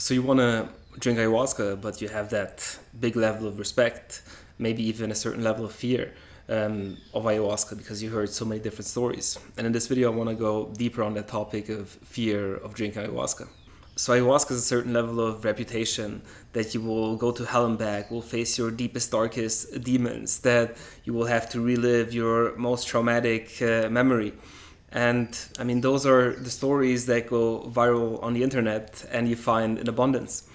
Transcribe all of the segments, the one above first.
So you want to drink ayahuasca, but you have that big level of respect, maybe even a certain level of fear of ayahuasca because you heard so many different stories. And in this video, I want to go deeper on that topic of fear of drinking ayahuasca. So ayahuasca is a certain level of reputation that you will go to hell and back, will face your deepest, darkest demons, that you will have to relive your most traumatic memory. And I mean, those are the stories that go viral on the internet and you find in abundance.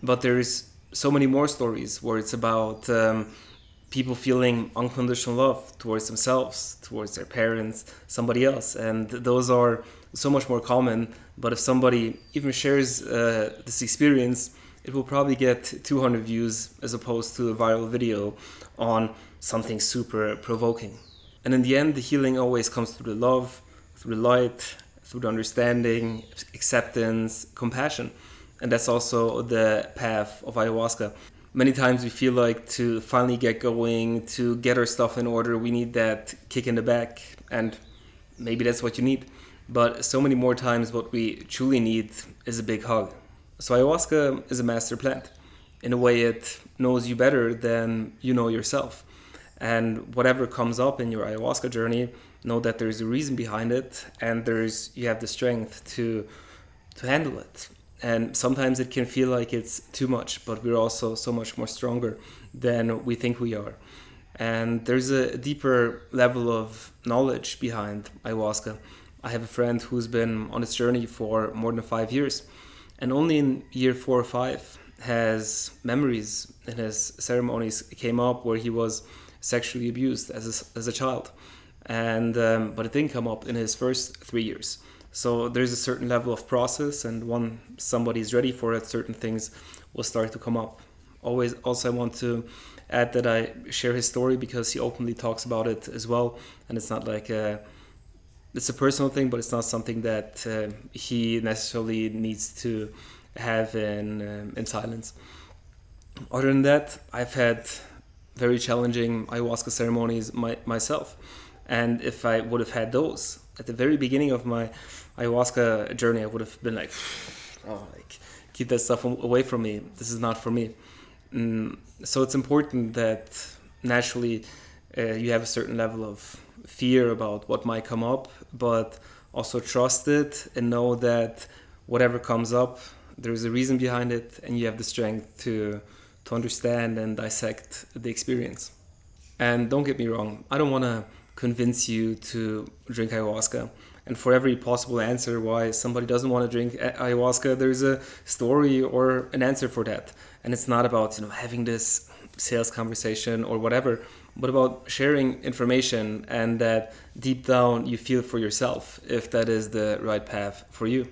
But there's so many more stories where it's about people feeling unconditional love towards themselves, towards their parents, somebody else. And those are so much more common. But if somebody even shares this experience, it will probably get 200 views as opposed to a viral video on something super provoking. And in the end, the healing always comes through the love, through the light, through the understanding, acceptance, compassion. And that's also the path of ayahuasca. Many times we feel like to finally get going, to get our stuff in order, we need that kick in the back. And maybe that's what you need. But so many more times what we truly need is a big hug. So ayahuasca is a master plant. In a way, it knows you better than you know yourself. And whatever comes up in your ayahuasca journey, know that there's a reason behind it, and you have the strength to handle it. And sometimes it can feel like it's too much, but we're also so much more stronger than we think we are. And there's a deeper level of knowledge behind ayahuasca. I have a friend who's been on this journey for more than 5 years, and only in year 4 or 5 has memories in his ceremonies came up where he was sexually abused as a child. And but it didn't come up in his first 3 years. So there's a certain level of process, and when somebody is ready for it, certain things will start to come up. Also, I want to add that I share his story because he openly talks about it as well, and it's not like it's a personal thing, but it's not something that he necessarily needs to have in silence. Other than that, I've had very challenging ayahuasca ceremonies myself. And if I would have had those at the very beginning of my ayahuasca journey, I would have been like, oh, like, keep that stuff away from me. This is not for me. So it's important that naturally you have a certain level of fear about what might come up, but also trust it and know that whatever comes up, there's a reason behind it, and you have the strength to understand and dissect the experience. And don't get me wrong, I don't want to convince you to drink ayahuasca. And for every possible answer why somebody doesn't want to drink ayahuasca, there's a story or an answer for that. And it's not about having this sales conversation or whatever, but about sharing information, and that deep down you feel for yourself if that is the right path for you.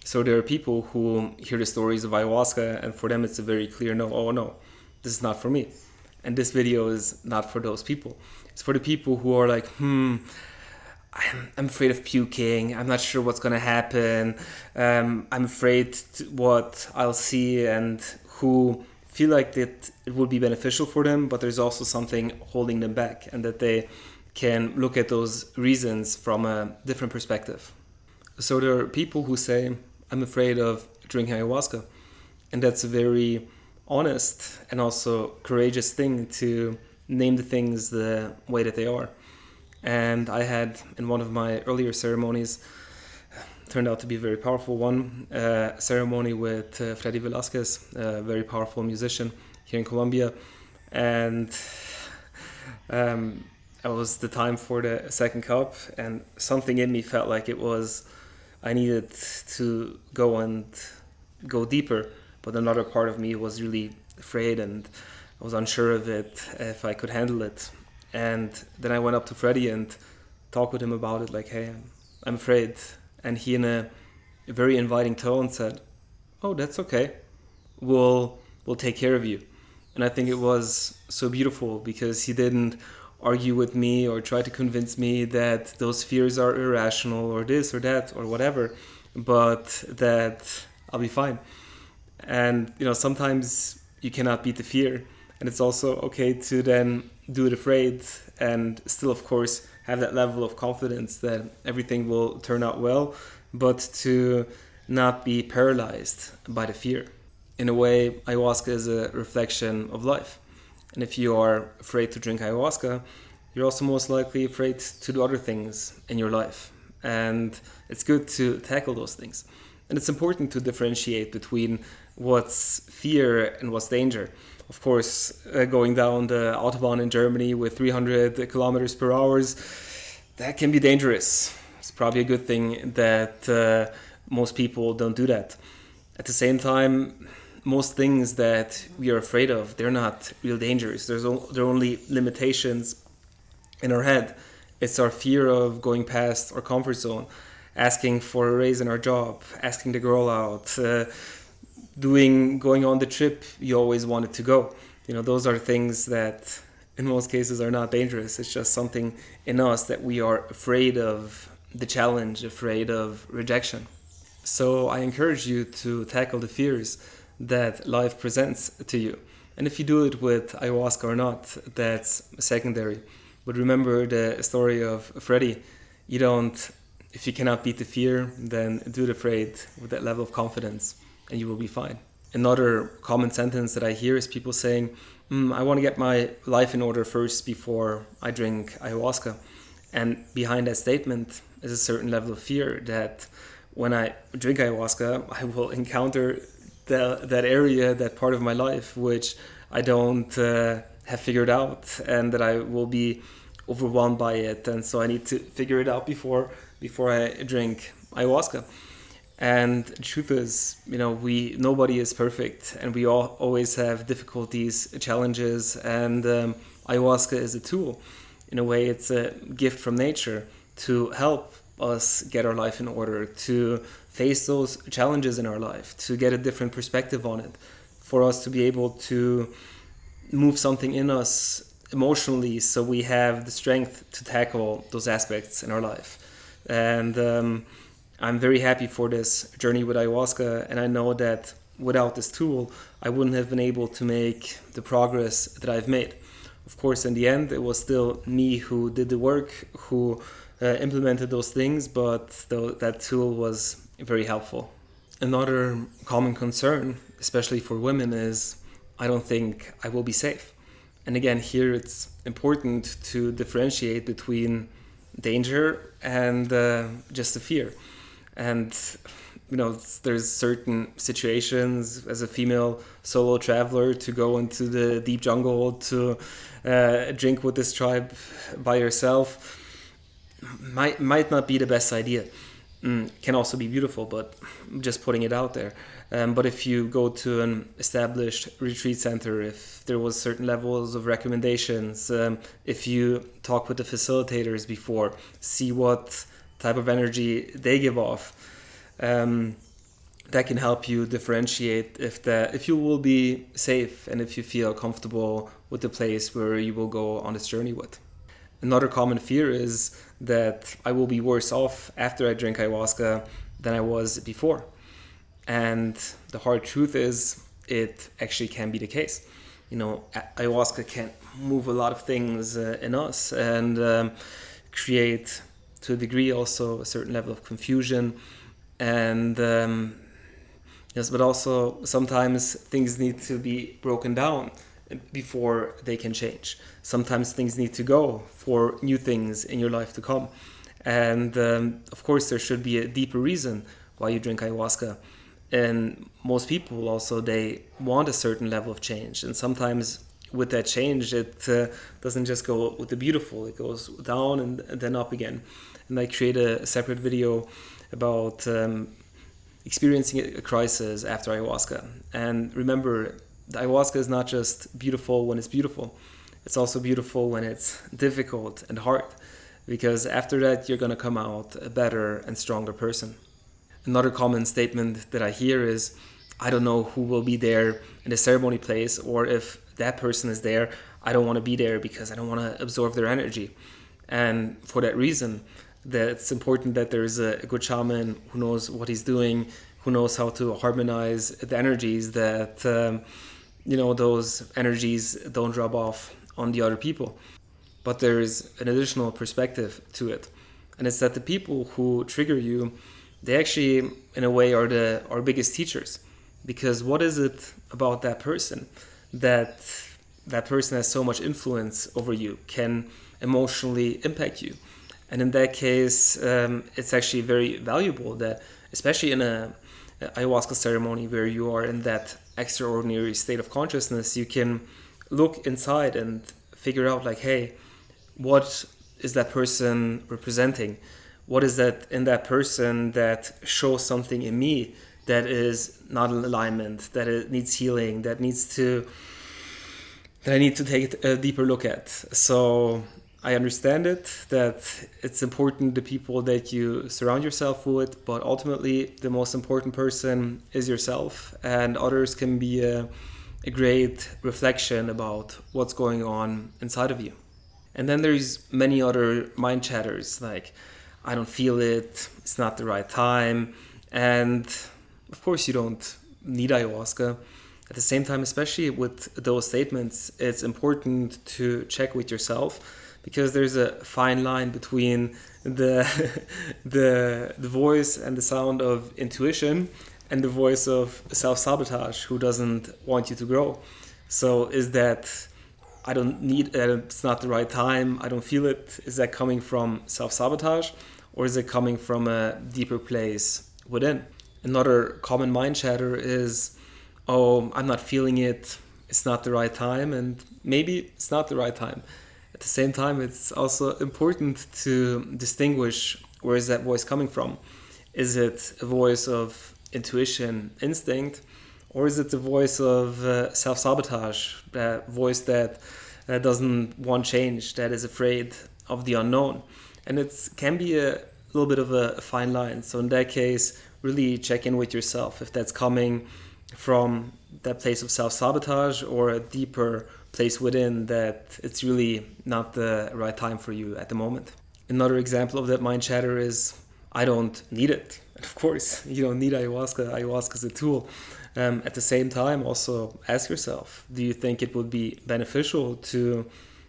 So there are people who hear the stories of ayahuasca and for them it's a very clear no, oh no, this is not for me. And this video is not for those people. It's for the people who are like, I'm afraid of puking. I'm not sure what's going to happen. I'm afraid what I'll see, and who feel like that it would be beneficial for them, but there's also something holding them back, and that they can look at those reasons from a different perspective. So there are people who say, I'm afraid of drinking ayahuasca. And that's a very honest and also courageous thing to name the things the way that they are. And I had in one of my earlier ceremonies, turned out to be a very powerful one, ceremony with Freddy Velasquez, a very powerful musician here in Colombia. And it was the time for the second cup, and something in me felt like I needed to go deeper, but another part of me was really afraid, and I was unsure of it, if I could handle it. And then I went up to Freddie and talked with him about it, like, hey, I'm afraid. And he, in a very inviting tone, said, oh, that's okay. We'll take care of you. And I think it was so beautiful because he didn't argue with me or try to convince me that those fears are irrational or this or that or whatever, but that I'll be fine. And, sometimes you cannot beat the fear. And it's also okay to then do it afraid and still, of course, have that level of confidence that everything will turn out well, but to not be paralyzed by the fear. In a way, ayahuasca is a reflection of life. And if you are afraid to drink ayahuasca, you're also most likely afraid to do other things in your life. And it's good to tackle those things. And it's important to differentiate between what's fear and what's danger. Of course, going down the Autobahn in Germany with 300 kilometers per hour, that can be dangerous. It's probably a good thing that most people don't do that. At the same time, most things that we are afraid of, they're not real dangers. They're only limitations in our head. It's our fear of going past our comfort zone, asking for a raise in our job, asking the girl out, going on the trip you always wanted to go. Those are things that in most cases are not dangerous. It's just something in us that we are afraid of the challenge, afraid of rejection. So I encourage you to tackle the fears that life presents to you. And if you do it with ayahuasca or not, that's secondary. But remember the story of Freddy. If you cannot beat the fear, then do it afraid with that level of confidence and you will be fine. Another common sentence that I hear is people saying, I want to get my life in order first before I drink ayahuasca. And behind that statement is a certain level of fear that when I drink ayahuasca, I will encounter that area, that part of my life, which I don't have figured out, and that I will be overwhelmed by it. And so I need to figure it out before I drink ayahuasca. And the truth is, nobody is perfect, and we all always have difficulties, challenges, and ayahuasca is a tool. In a way, it's a gift from nature to help us get our life in order, to face those challenges in our life, to get a different perspective on it, for us to be able to move something in us emotionally so we have the strength to tackle those aspects in our life. And I'm very happy for this journey with ayahuasca, and I know that without this tool, I wouldn't have been able to make the progress that I've made. Of course, in the end, it was still me who did the work, who implemented those things, but that tool was very helpful. Another common concern, especially for women, is I don't think I will be safe. And again, here it's important to differentiate between danger and just the fear. And there's certain situations as a female solo traveler to go into the deep jungle to drink with this tribe by yourself might not be the best idea. Can also be beautiful, but I'm just putting it out there. But if you go to an established retreat center, if there was certain levels of recommendations, if you talk with the facilitators before, see what type of energy they give off, that can help you differentiate if you will be safe and if you feel comfortable with the place where you will go on this journey with. Another common fear is that I will be worse off after I drink ayahuasca than I was before. And the hard truth is it actually can be the case. Ayahuasca can move a lot of things in us and create, to a degree, also a certain level of confusion. And yes, but also sometimes things need to be broken down before they can change. Sometimes things need to go for new things in your life to come. And of course, there should be a deeper reason why you drink ayahuasca. And most people also, they want a certain level of change. And sometimes with that change, it doesn't just go with the beautiful, it goes down and then up again. And I create a separate video about experiencing a crisis after ayahuasca. And remember, the ayahuasca is not just beautiful when it's beautiful. It's also beautiful when it's difficult and hard, because after that, you're going to come out a better and stronger person. Another common statement that I hear is, I don't know who will be there in the ceremony place, or if that person is there, I don't want to be there because I don't want to absorb their energy. And for that reason, that it's important that there's a good shaman who knows what he's doing, who knows how to harmonize the energies, that those energies don't rub off on the other people. But there is an additional perspective to it, and it's that the people who trigger you, they actually, in a way, are our biggest teachers. Because what is it about that person that that person has so much influence over you, can emotionally impact you? And in that case, it's actually very valuable that, especially in a ayahuasca ceremony where you are in that extraordinary state of consciousness, you can look inside and figure out, like, hey, what is that person representing? What is that in that person that shows something in me that is not in alignment, that it needs healing, that I need to take a deeper look at? So I understand it, that it's important the people that you surround yourself with, but ultimately the most important person is yourself, and others can be a great reflection about what's going on inside of you. And then there's many other mind chatters, like, I don't feel it, it's not the right time. And of course you don't need ayahuasca. At the same time, especially with those statements, it's important to check with yourself, because there's a fine line between the the voice and the sound of intuition and the voice of self-sabotage, who doesn't want you to grow. So is that, I don't need it, it's not the right time, I don't feel it, is that coming from self-sabotage, or is it coming from a deeper place within? Another common mind chatter is, oh, I'm not feeling it, it's not the right time. And maybe it's not the right time. At the same time, it's also important to distinguish, where is that voice coming from? Is it a voice of intuition, instinct, or is it the voice of self-sabotage, that voice that doesn't want change, that is afraid of the unknown? And it can be a little bit of a fine line. So in that case, really check in with yourself if that's coming from that place of self-sabotage, or a deeper place within, that it's really not the right time for you at the moment. Another example of that mind chatter is, I don't need it. And of course, you don't need ayahuasca. Ayahuasca is a tool. At the same time, also ask yourself, do you think it would be beneficial to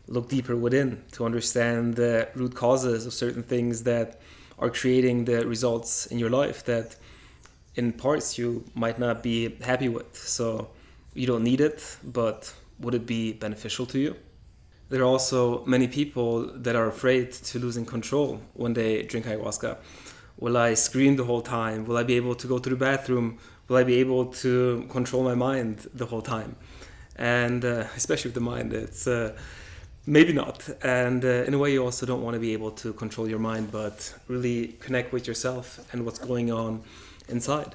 look deeper within, to understand the root causes of certain things that are creating the results in your life that in parts you might not be happy with? So you don't need it, but would it be beneficial to you? There are also many people that are afraid to losing control when they drink ayahuasca. Will I scream the whole time? Will I be able to go to the bathroom? Will I be able to control my mind the whole time? And especially with the mind, it's maybe not. And in a way, you also don't want to be able to control your mind, but really connect with yourself and what's going on inside.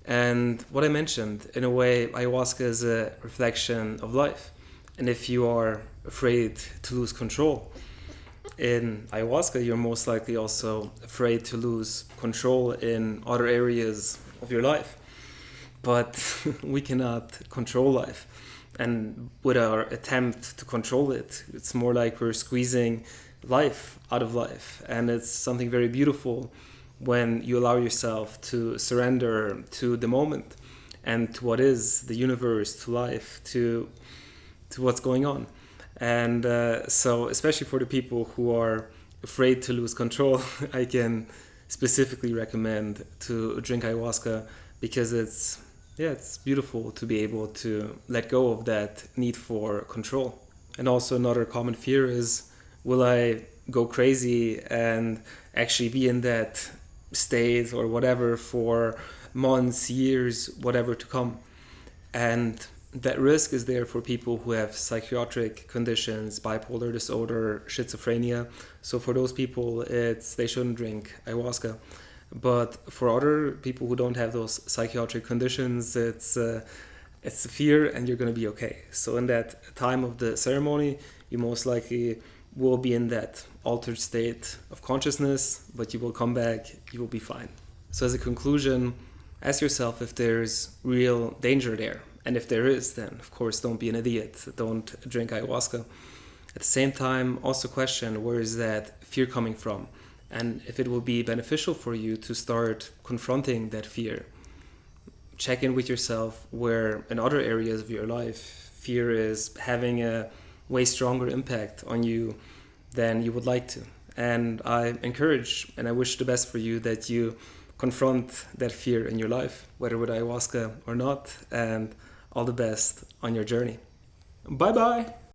And what I mentioned, in a way, ayahuasca is a reflection of life. And if you are afraid to lose control in ayahuasca, you're most likely also afraid to lose control in other areas of your life. But we cannot control life. And with our attempt to control it, it's more like we're squeezing life out of life. And it's something very beautiful when you allow yourself to surrender to the moment and to what is the universe, to life, to what's going on. And so especially for the people who are afraid to lose control, I can specifically recommend to drink ayahuasca, because it's beautiful to be able to let go of that need for control. And also another common fear is, will I go crazy and actually be in that state or whatever for months, years, whatever to come? And that risk is there for people who have psychiatric conditions, bipolar disorder, schizophrenia. So for those people, they shouldn't drink ayahuasca. But for other people who don't have those psychiatric conditions, it's a fear, and you're going to be okay. So in that time of the ceremony, you most likely will be in that altered state of consciousness, but you will come back, you will be fine. So as a conclusion, ask yourself if there's real danger there. And if there is, then of course don't be an idiot, don't drink ayahuasca. At the same time, also question, where is that fear coming from? And if it will be beneficial for you to start confronting that fear. Check in with yourself where in other areas of your life, fear is having a way stronger impact on you than you would like to. And I encourage and I wish the best for you, that you confront that fear in your life, whether with ayahuasca or not, and all the best on your journey. Bye bye.